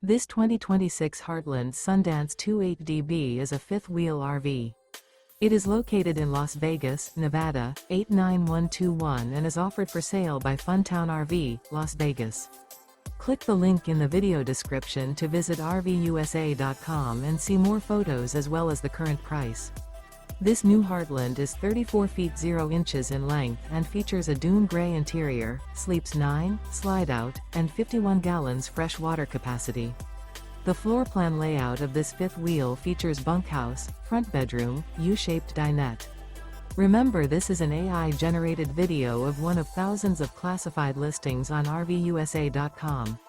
This 2026 Heartland Sundance 28DB is a fifth-wheel RV. It is located in Las Vegas, Nevada, 89121 and is offered for sale by Funtown RV, Las Vegas. Click the link in the video description to visit RVUSA.com and see more photos as well as the current price. This new Heartland is 34 feet 0 inches in length and features a DUNE GRAY interior, sleeps 9, Slideout, and 51 gallons fresh water capacity. The floor plan layout of this fifth wheel features bunkhouse, front bedroom, U-shaped dinette. Remember, this is an AI-generated video of one of thousands of classified listings on RVUSA.com.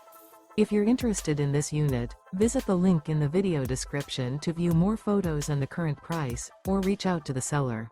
If you're interested in this unit, visit the link in the video description to view more photos and the current price, or reach out to the seller.